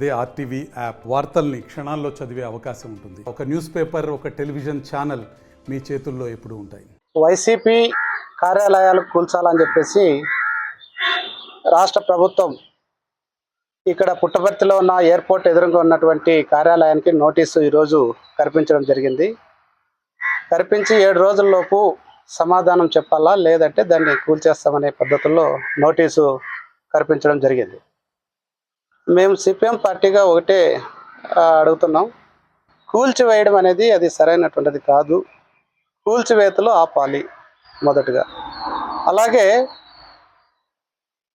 అదే RTV app వార్తల్ని క్షణాల్లో చదివే అవకాశం ఉంటుంది. ఒక న్యూస్ పేపర్, ఒక టెలివిజన్ ఛానల్ మీ చేతుల్లో ఎప్పుడూ ఉంటాయి. వైసీపీ కార్యాలయాలు కూల్చాలని చెప్పేసి రాష్ట్ర ప్రభుత్వం ఇక్కడ పుట్టపర్తిలో ఉన్న ఎయిర్పోర్ట్ ఎదురుగా ఉన్నటువంటి కార్యాలయానికి నోటీసు ఈరోజు కల్పించడం జరిగింది. కల్పించి 7 రోజుల్లోపు సమాధానం చెప్పాలా, లేదంటే దాన్ని కూల్చేస్తామనే పద్ధతుల్లో నోటీసు కల్పించడం జరిగింది. మేము సిపిఎం పార్టీగా ఒకటే అడుగుతున్నాం, కూల్చివేయడం అనేది అది సరైనటువంటిది కాదు. కూల్చివేతలు ఆపాలి మొదటగా. అలాగే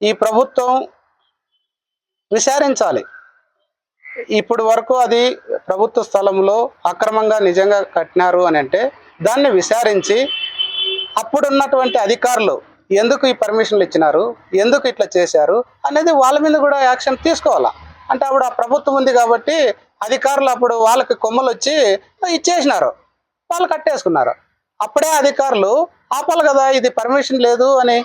ఈ ప్రభుత్వం విచారించాలి. ఇప్పుడు వరకు అది ప్రభుత్వ స్థలంలో అక్రమంగా నిజంగా కట్టినారు అని అంటే దాన్ని విచారించి అప్పుడున్నటువంటి అధికారులు ఎందుకు ఈ పర్మిషన్లు ఇచ్చినారు, ఎందుకు ఇట్లా చేశారు అనేది వాళ్ళ మీద కూడా యాక్షన్ తీసుకోవాలా. అంటే అప్పుడు ఆ ప్రభుత్వం ఉంది కాబట్టి అధికారులు అప్పుడు వాళ్ళకి కొమ్మలు వచ్చి ఇచ్చేసినారు, వాళ్ళు కట్టేసుకున్నారు. అప్పుడే అధికారులు ఆపాలి కదా, ఇది పర్మిషన్ లేదు అని.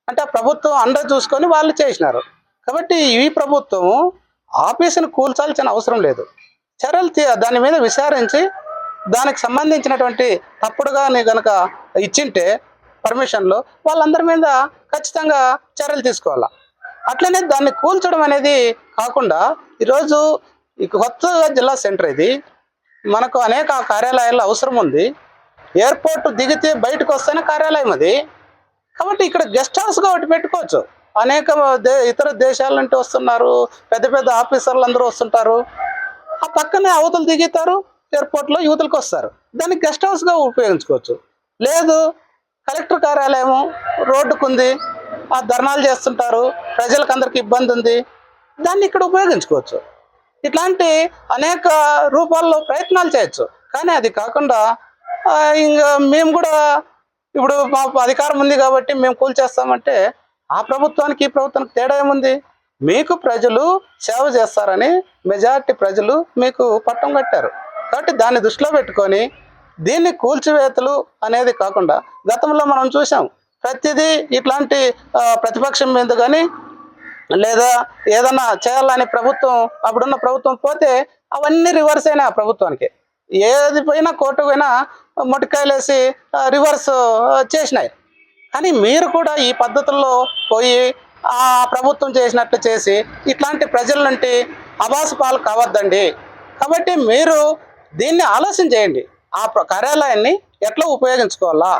అంటే ఆ ప్రభుత్వం అండ చూసుకొని వాళ్ళు చేసినారు. కాబట్టి ఈ ప్రభుత్వం ఆఫీసును కూల్చాల్సిన అవసరం లేదు. చర్యలు దాని మీద విచారించి దానికి సంబంధించినటువంటి తప్పుడుగా కనుక ఇచ్చింటే పర్మిషన్లు వాళ్ళందరి మీద ఖచ్చితంగా చర్యలు తీసుకోవాలా. అట్లనే దాన్ని కూల్చడం అనేది కాకుండా ఈరోజు కొత్తగా జిల్లా సెంటర్ ఇది, మనకు అనేక కార్యాలయాల అవసరం ఉంది. ఎయిర్పోర్ట్ దిగితే బయటకు వస్తేనే కార్యాలయం అది. కాబట్టి ఇక్కడ గెస్ట్ హౌస్గా ఒకటి పెట్టుకోవచ్చు. అనేక ఇతర దేశాల నుండి వస్తున్నారు, పెద్ద పెద్ద ఆఫీసర్లు అందరూ వస్తుంటారు. ఆ పక్కనే అవతలు దిగుతారు, ఎయిర్పోర్ట్లో యువతలకు వస్తారు. దాన్ని గెస్ట్ హౌస్గా ఉపయోగించుకోవచ్చు. లేదు కలెక్టర్ కార్యాలయం రోడ్డుకుంది, ఆ ధర్నాలు చేస్తుంటారు, ప్రజలకు అందరికి ఇబ్బంది ఉంది, దాన్ని ఇక్కడ ఉపయోగించుకోవచ్చు. ఇట్లాంటి అనేక రూపాల్లో ప్రయత్నాలు చేయొచ్చు. కానీ అది కాకుండా ఇంకా మేము కూడా ఇప్పుడు మా అధికారం ఉంది కాబట్టి మేము కూల్చేస్తామంటే ఆ ప్రభుత్వానికి ఈ ప్రభుత్వానికి తేడా ఏముంది? మీకు ప్రజలు సేవ చేస్తారని మెజారిటీ ప్రజలు మీకు పట్టం కట్టారు. కాబట్టి దాన్ని దృష్టిలో పెట్టుకొని దీన్ని కూల్చివేతలు అనేది కాకుండా గతంలో మనం చూసాం, ప్రతిదీ ఇట్లాంటి ప్రతిపక్షం మీద కానీ లేదా ఏదన్నా చేయాలని ప్రభుత్వం అప్పుడున్న ప్రభుత్వం పోతే అవన్నీ రివర్స్ అయినా ఆ ప్రభుత్వానికి. ఏది పోయినా కోర్టు పోయినా మొటికాయలేసి రివర్స్ చేసినాయి. కానీ మీరు కూడా ఈ పద్ధతుల్లో పోయి ఆ ప్రభుత్వం చేసినట్లు చేసి ఇట్లాంటి ప్రజల నుండి అబాసు పాలు కావద్దండి. కాబట్టి మీరు దీన్ని ఆలోచన చేయండి. ఆ కార్యాలయాన్ని ఎట్లా ఉపయోగించుకోవాలా,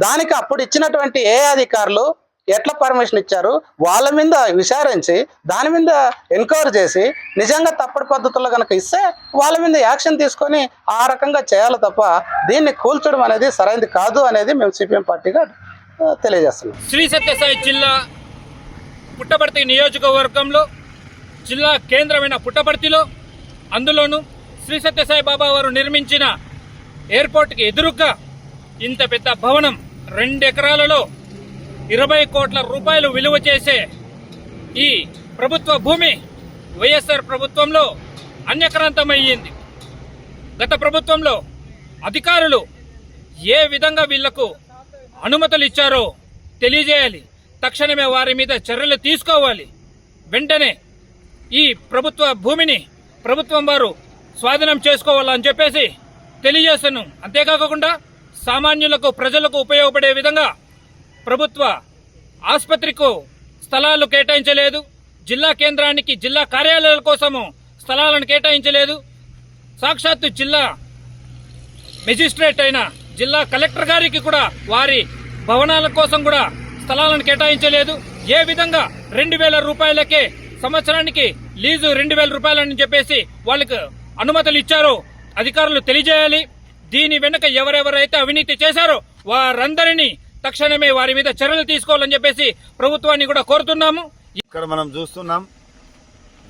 దానికి అప్పుడు ఇచ్చినటువంటి ఏ అధికారులు ఎట్లా పర్మిషన్ ఇచ్చారు వాళ్ళ మీద విచారించి దాని మీద ఎంక్వైరీ చేసి నిజంగా తప్పుడు పద్ధతుల్లో కనుక ఇస్తే వాళ్ళ మీద యాక్షన్ తీసుకొని ఆ రకంగా చేయాలి తప్ప దీన్ని కూల్చడం అనేది సరైనది కాదు అనేది మేము సిపిఎం పార్టీగా తెలియజేస్తున్నాం. శ్రీ సత్యసాయి జిల్లా పుట్టపర్తి నియోజకవర్గంలో జిల్లా కేంద్రమైన పుట్టపర్తిలో అందులోనూ శ్రీ సత్యసాయి బాబా వారు నిర్మించిన ఎయిర్పోర్ట్కి ఎదురుగా ఇంత పెద్ద భవనం 2 ఎకరాలలో 20 కోట్ల రూపాయలు విలువ చేసే ఈ ప్రభుత్వ భూమి వైఎస్ఆర్ ప్రభుత్వంలో అన్యక్రాంతమయ్యింది. గత ప్రభుత్వంలో అధికారులు ఏ విధంగా వీళ్లకు అనుమతులు ఇచ్చారో తెలియజేయాలి. తక్షణమే వారి మీద చర్యలు తీసుకోవాలి. వెంటనే ఈ ప్రభుత్వ భూమిని ప్రభుత్వం వారు స్వాధీనం చేసుకోవాలని చెప్పేసి తెలియజేస్తున్నాం. అంతేకాకుండా సామాన్యులకు ప్రజలకు ఉపయోగపడే విధంగా ప్రభుత్వ ఆసుపత్రికి స్థలాలు కేటాయించలేదు, జిల్లా కేంద్రానికి జిల్లా కార్యాలయాల కోసము స్థలాలను కేటాయించలేదు, సాక్షాత్తు జిల్లా మెజిస్ట్రేట్ అయిన జిల్లా కలెక్టర్ గారికి కూడా వారి భవనాల కోసం కూడా స్థలాలను కేటాయించలేదు. ఏ విధంగా 2000 రూపాయలకే సంవత్సరానికి లీజు 2000 రూపాయలని చెప్పేసి వాళ్ళకి అనుమతులు ఇచ్చారో అధికారులు తెలియజేయాలి. దీని వెనుక ఎవరెవరైతే అవినీతి చేశారో వారందరినీ తక్షణమే వారి మీద చర్యలు తీసుకోవాలని చెప్పేసి ప్రభుత్వాన్ని కూడా కోరుతున్నాము. ఇక్కడ మనం చూస్తున్నాం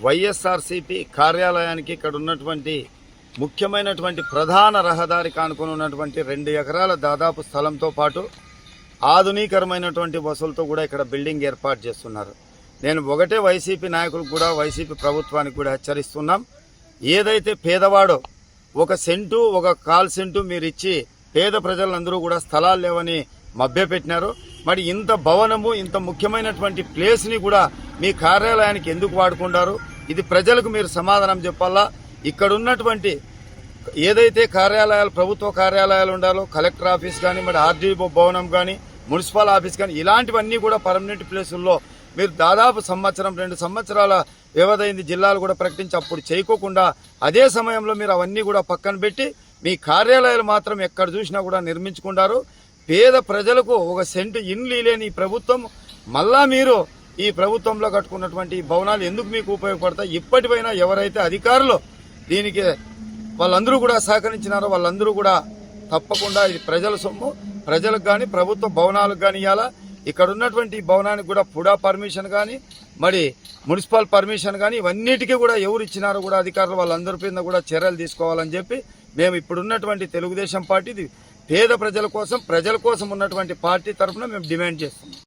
వైఎస్ఆర్సీపీ కార్యాలయానికి ఇక్కడ ఉన్నటువంటి ముఖ్యమైనటువంటి ప్రధాన రహదారికి ఆనుకుని ఉన్నటువంటి 2 ఎకరాల దాదాపు స్థలంతో పాటు ఆధునీకరమైనటువంటి వసతులతో కూడా ఇక్కడ బిల్డింగ్ ఏర్పాటు చేస్తున్నారు. నేను ఒకటే వైసీపీ నాయకులకు కూడా వైసీపీ ప్రభుత్వానికి కూడా హెచ్చరిస్తున్నాం, ఏదైతే పేదవాడో 1 సెంటు 1/4 సెంటు మీరు ఇచ్చి పేద ప్రజలందరూ కూడా స్థలాలు లేవని మభ్యపెట్టినారు. మరి ఇంత భవనము ఇంత ముఖ్యమైనటువంటి ప్లేస్ని కూడా మీ కార్యాలయానికి ఎందుకు వాడుకుంటారు? ఇది ప్రజలకు మీరు సమాధానం చెప్పాలా. ఇక్కడ ఉన్నటువంటి ఏదైతే కార్యాలయాలు, ప్రభుత్వ కార్యాలయాలు ఉండాలో, కలెక్టర్ ఆఫీస్ కానీ, మరి ఆర్డీఓ భవనం కానీ, మున్సిపల్ ఆఫీస్ కానీ, ఇలాంటివన్నీ కూడా పర్మనెంట్ ప్లేసుల్లో మీరు దాదాపు 1-2 సంవత్సరాల వ్యవధైంది జిల్లాలు కూడా ప్రకటించి అప్పుడు చేయకోకుండా అదే సమయంలో మీరు అవన్నీ కూడా పక్కన పెట్టి మీ కార్యాలయాలు మాత్రం ఎక్కడ చూసినా కూడా నిర్మించుకుంటారు. పేద ప్రజలకు ఒక సెంటు ఇండ్లు లేని ఈ ప్రభుత్వం మళ్ళా మీరు ఈ ప్రభుత్వంలో కట్టుకున్నటువంటి ఈ భవనాలు ఎందుకు మీకు ఉపయోగపడతాయి? ఇప్పటిపైనా ఎవరైతే అధికారులు దీనికి వాళ్ళందరూ కూడా సహకరించినారో వాళ్ళందరూ కూడా తప్పకుండా ఇది ప్రజల సొమ్ము, ప్రజలకు కానీ ప్రభుత్వ భవనాలకు కానీ ఇవ్వాలా. ఇక్కడ ఉన్నటువంటి భవనానికి కూడా పుడా పర్మిషన్ కానీ, మరి మున్సిపల్ పర్మిషన్ కానీ, ఇవన్నిటికీ కూడా ఎవరు ఇచ్చినారో కూడా అధికారులు వాళ్ళందరి మీద కూడా చర్యలు తీసుకోవాలని చెప్పి మేము ఇప్పుడున్నటువంటి తెలుగుదేశం పార్టీ పేద ప్రజల కోసం ఉన్నటువంటి పార్టీ తరఫున మేము డిమాండ్ చేస్తున్నాం.